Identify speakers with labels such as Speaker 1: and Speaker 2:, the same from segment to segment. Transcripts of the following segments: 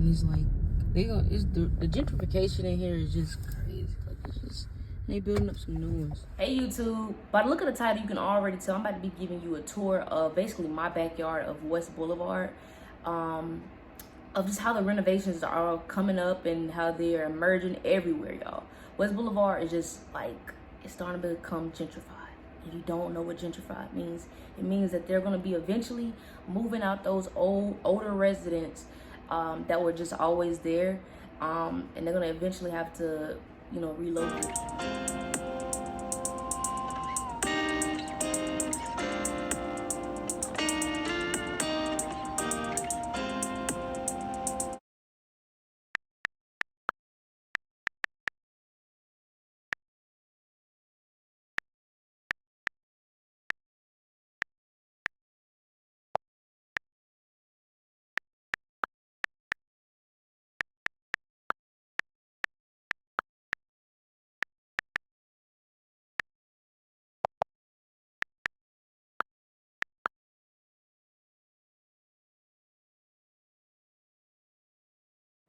Speaker 1: is like the gentrification in here is just crazy. Like it's just they building up some new ones.
Speaker 2: Hey YouTube, by the look of the title, you can already tell I'm about to be giving you a tour of basically my backyard of West Boulevard, of just how the renovations are coming up and how they're emerging everywhere, y'all. West Boulevard is just like, it's starting to become gentrified. If you don't know what gentrified means, it means that they're gonna be eventually moving out those older residents that were just always there, and they're gonna eventually have to, you know, relocate.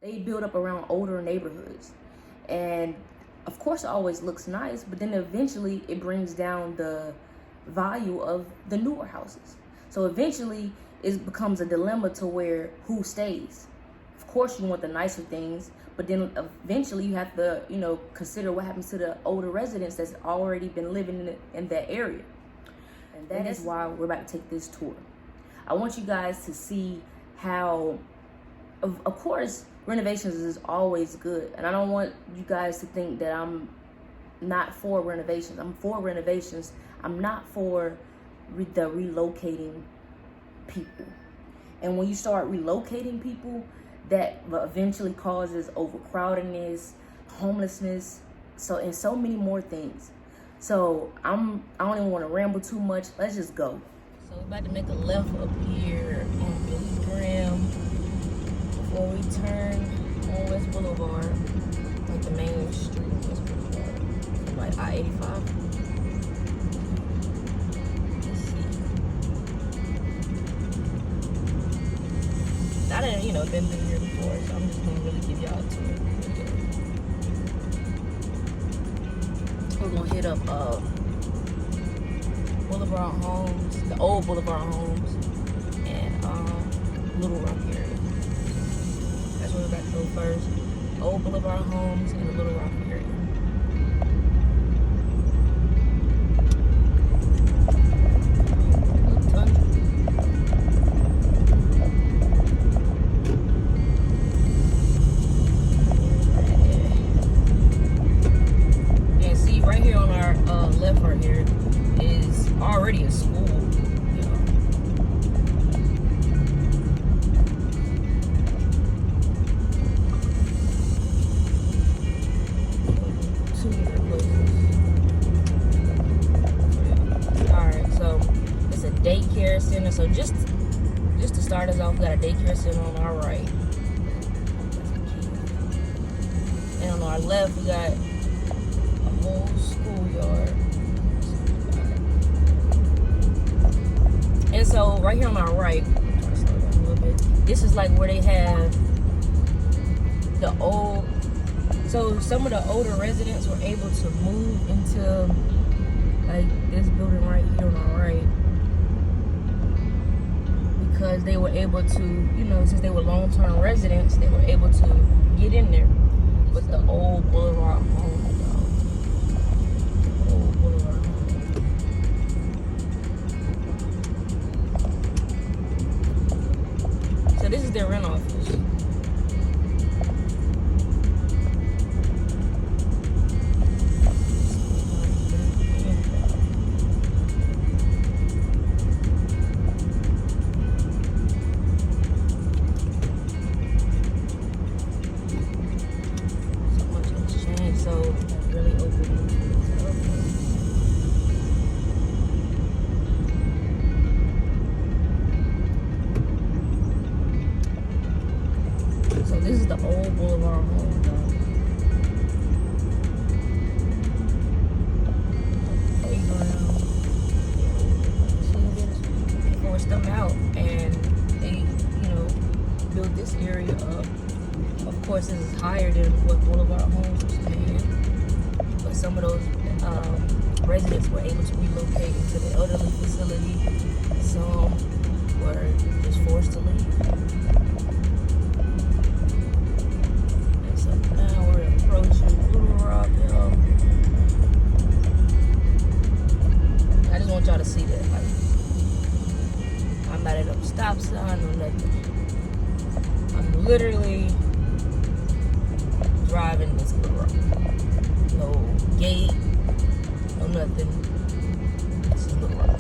Speaker 2: They build up around older neighborhoods, and of course it always looks nice, but then eventually it brings down the value of the newer houses. So eventually it becomes a dilemma to where who stays. Of course you want the nicer things, but then eventually you have to, you know, consider what happens to the older residents that's already been living in that area. And that is why we're about to take this tour. I want you guys to see how, of course, renovations is always good, and I don't want you guys to think that I'm not for renovations. I'm for renovations. I'm not for the relocating people. And when you start relocating people, that eventually causes overcrowdedness, homelessness, and so many more things. So I don't even want to ramble too much. Let's just go. So we're about to make a left up here on Blvd. Before we turn on West Boulevard, like the main street of West Boulevard, like I-85. Let's see. I didn't, you know, been here before, so I'm just gonna really give y'all a tour. We're gonna hit up Boulevard Homes, the old Boulevard Homes, and Little Rock area. That's where we're about to go first. Old Boulevard Homes and the Little Rock area. And see, right here on our left right here is already a school. Daycare center. So just to start us off, we got a daycare center on our right, and on our left we got a whole schoolyard. And so right here on our right, I'm trying to slow down a little bit, this is like where they have the old, so some of the older residents were able to move into like this building right here on our right, because they were able to, you know, since they were long-term residents, they were able to get in there with the old Boulevard home, y'all. Old Boulevard home. So this is their rent office. So this is the old Boulevard home, though. Playground. They forced them out, and they, you know, built this area up
Speaker 1: course, this is higher than what Boulevard Homes was paying. But some of those residents were able to relocate into the elderly facility. Some were just forced to leave. And so now we're approaching Little Rock, y'all. I just want y'all to see that. Like, I'm not at a stop sign or nothing. I'm literally driving into Little Rock. No gate, no nothing. This is Little Rock.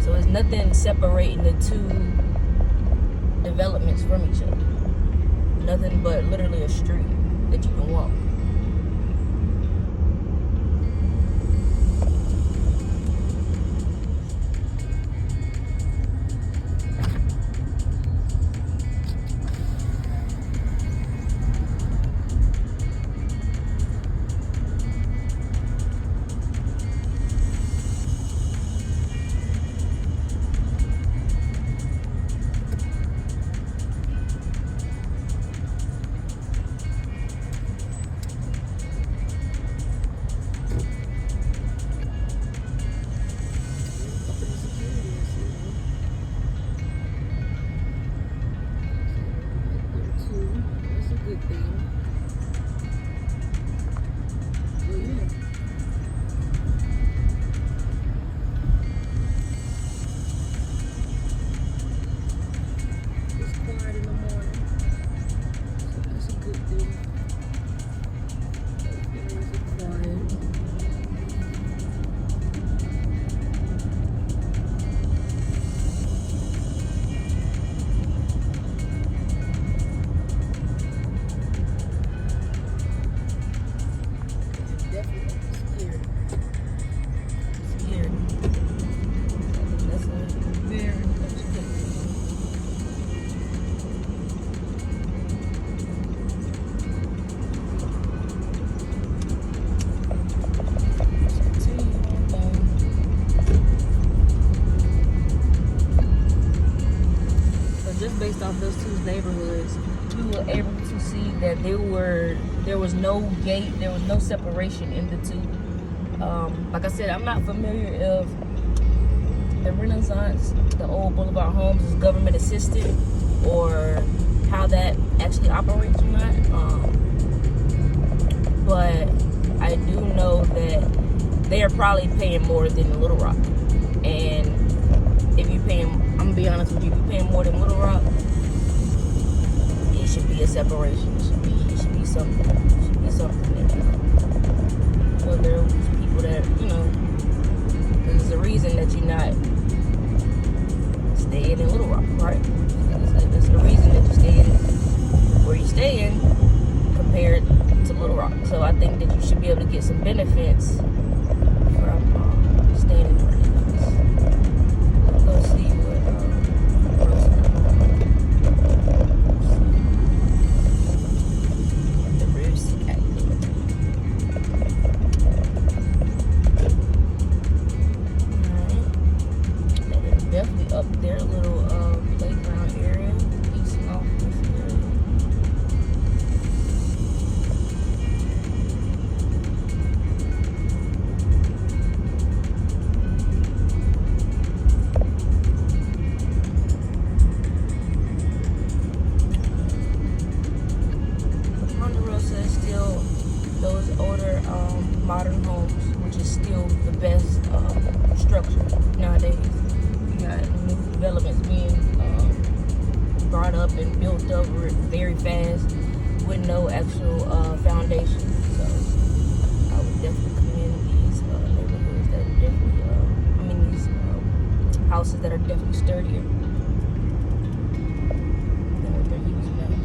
Speaker 1: So there's nothing separating the two developments from each other. Nothing but literally a street that you can walk. Based off those two neighborhoods, we were able to see that there was no gate, there was no separation in the two. Like I said, I'm not familiar if the Renaissance, the old Boulevard Homes, is government assisted or how that actually operates or not. But I do know that they are probably paying more than Little Rock. And if you're paying, I'm gonna be honest with you, if you're paying more than Little Rock, it should be a separation. It should be something. It should be something there. So there's people that, there's a reason that you're not staying in Little Rock, right? There's a reason that you're staying where you're staying compared to Little Rock. So I think that you should be able to get some benefits from staying in Little Rock. Let's see what the ribs activity. Alright. And it's definitely up there, a little playground area. Decent office area. Modern homes, which is still the best structure nowadays. You got new developments being brought up and built up very fast with no actual foundation. So I would definitely commend these neighborhoods that are definitely, these houses that are definitely sturdier than what they're using nowadays.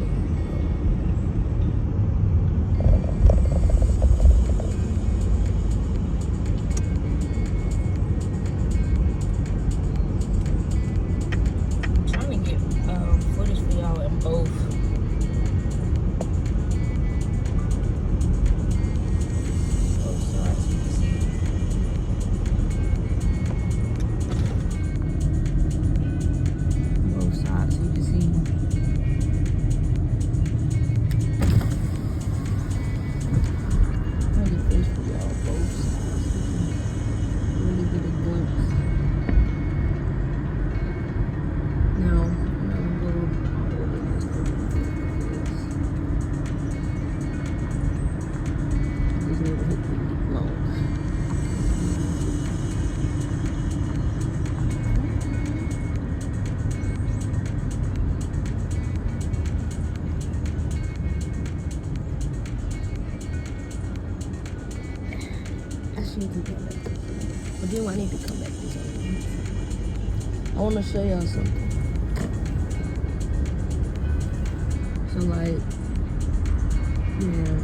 Speaker 1: want to show y'all something. So like, yeah,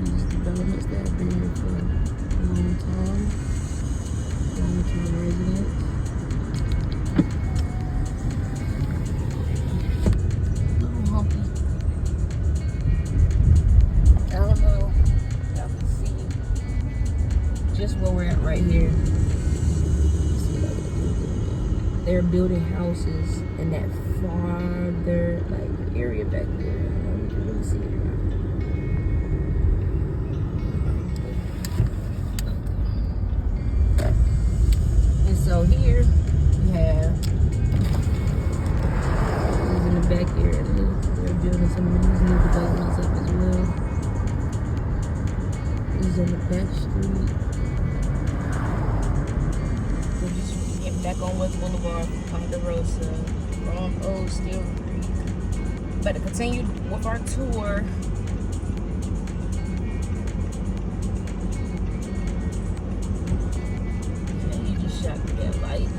Speaker 1: these developments that have been here for a long time, long-term residents. Little humpy. I don't know if y'all can see just where we're at right here. They're building houses in that farther like area back there. I don't know if you can really see it now. And so here we have these in the back area. They're building some of these new developments up as well. These in the back street. Back on West Boulevard, Ponderosa, wrong old Steel Creek. But to continue with our tour, and you just shot through that light.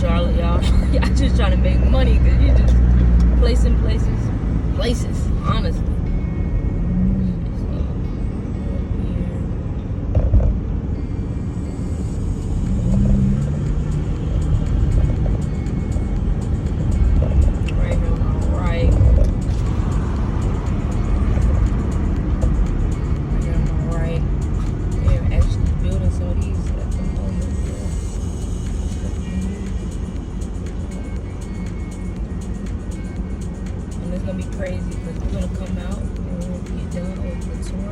Speaker 1: Charlotte, y'all. Y'all just trying to make money because you just placing places, honestly. Right here on the right. Right here on the right. They're actually building some of these at the moment. It's gonna be crazy because we're gonna come out and we'll get done with the tour.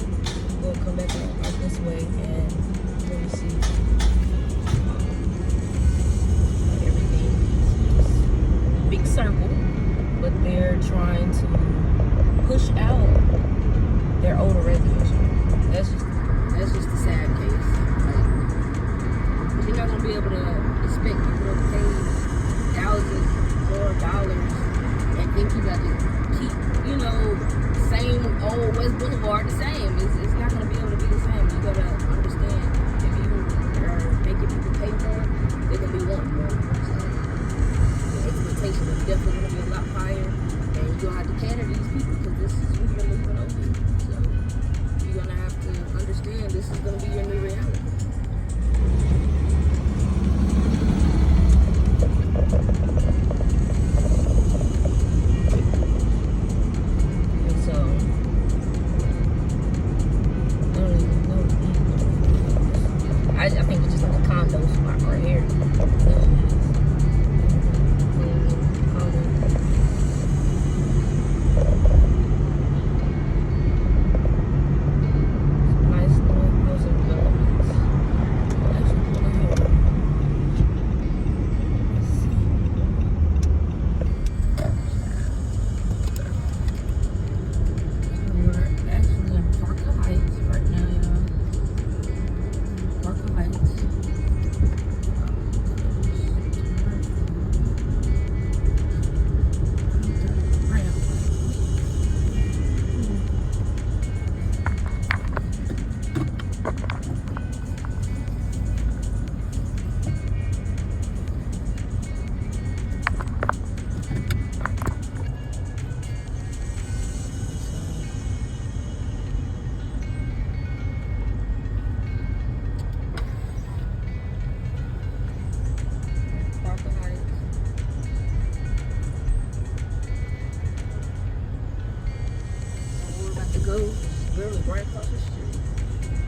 Speaker 1: We'll come back out this way and really see everything. Big circle, but they're trying to push out their older residents. That's just the sad case. Like, you're not gonna be able to expect people to pay thousands more dollars and think you got to keep, you know, same old West Boulevard the same. It's not going to be able to be the same. You got to understand go literally right across the street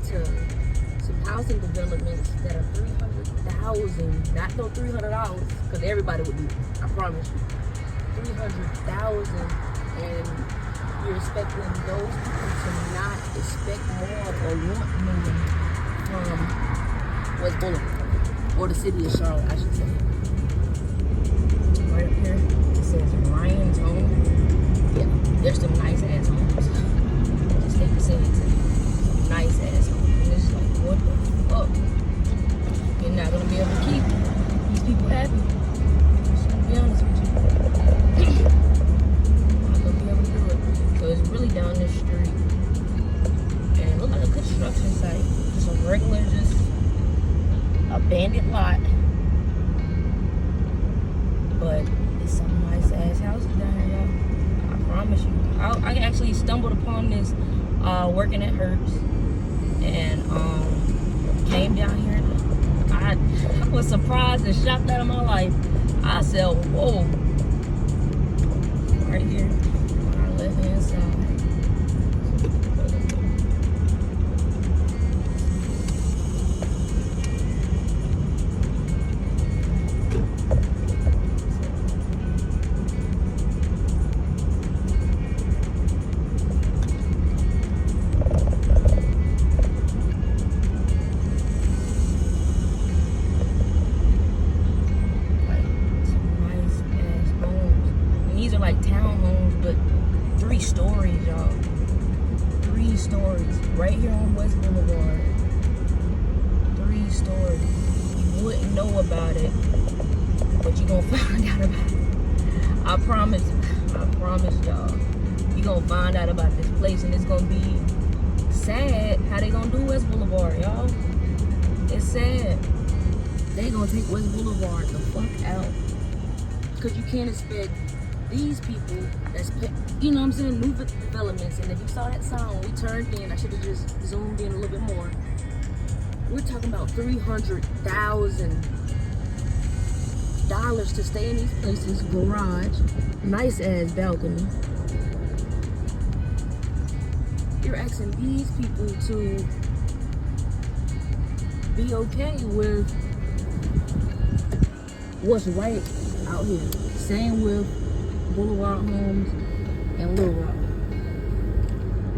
Speaker 1: to some housing developments that are 300,000, not no $300, because everybody would do it, I promise you. 300,000, and you're expecting those people to not expect more or want more from West Boulevard, or the city of Charlotte, I should say. Right up here, it says Ryan's Home. Yeah, there's some nice ass homes. Just hate to say it to you. Some nice ass homes. And it's like, what the fuck? You're not gonna be able to keep these people happy. Just gonna be honest with you. Not gonna be able to do it. So it's really down this street. And it looks like a construction site. Just a regular, just abandoned lot. But it's some nice ass houses down here, y'all. I promise you. I actually stumbled upon this working at Hertz, and came down here. I was surprised and shocked out of my life. I said, whoa. Right here on our left hand side. Like townhomes, but 3 stories, y'all. 3 stories right here on West Boulevard. 3 stories. You wouldn't know about it, but you're gonna find out about it. I promise y'all. You're gonna find out about this place, and it's gonna be sad how they gonna do West Boulevard, y'all. It's sad. They gonna take West Boulevard the fuck out, because you can't expect these people that's, you know what I'm saying, new developments. And if you saw that sign when we turned in, I should have just zoomed in a little bit more. We're talking about $300,000 to stay in these places. Garage, nice ass balcony. You're asking these people to be okay with what's right out here. Same with Boulevard Homes and Little Rock.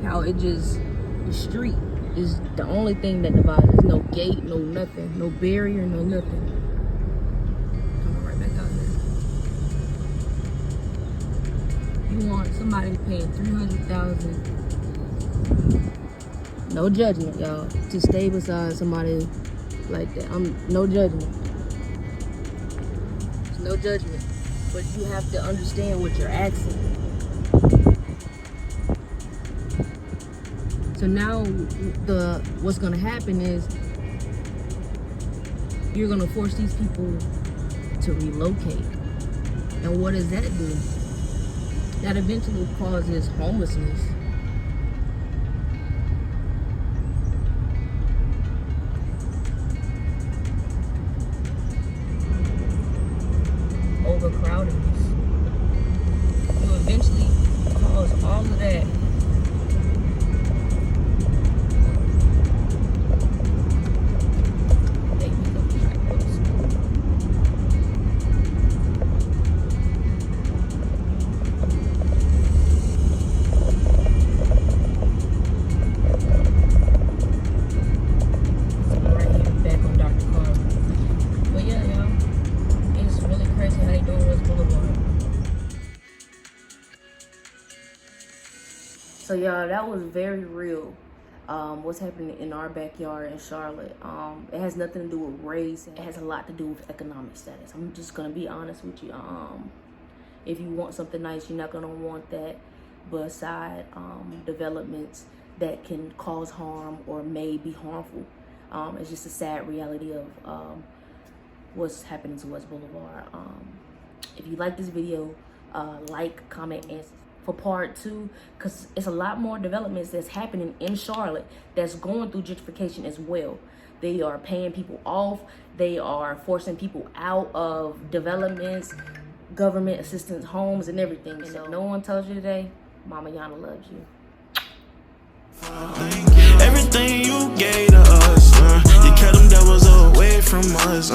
Speaker 1: How it just, the street is the only thing that divides. There's no gate, no nothing, no barrier, no nothing. Coming right back out here. You want somebody paying $300,000, no judgment, y'all, to stay beside somebody like that. No judgment. There's no judgment. But you have to understand what you're asking. So now what's gonna happen is you're gonna force these people to relocate. And what does that do? That eventually causes homelessness. Overcrowdness. You eventually cause all of that. So y'all, that was very real. What's happening in our backyard in Charlotte. It has nothing to do with race. It has a lot to do with economic status. I'm just gonna be honest with you. If you want something nice, you're not gonna want that beside developments that can cause harm or may be harmful. It's just a sad reality of what's happening to West Boulevard. If you like this video, like, comment, and for part 2, because it's a lot more developments that's happening in Charlotte that's going through gentrification as well. They are paying people off. They are forcing people out of developments, government assistance homes, and everything. And if no one tells you today, Mama Yana loves you.
Speaker 3: everything you gave to us. You kept them devils away from us.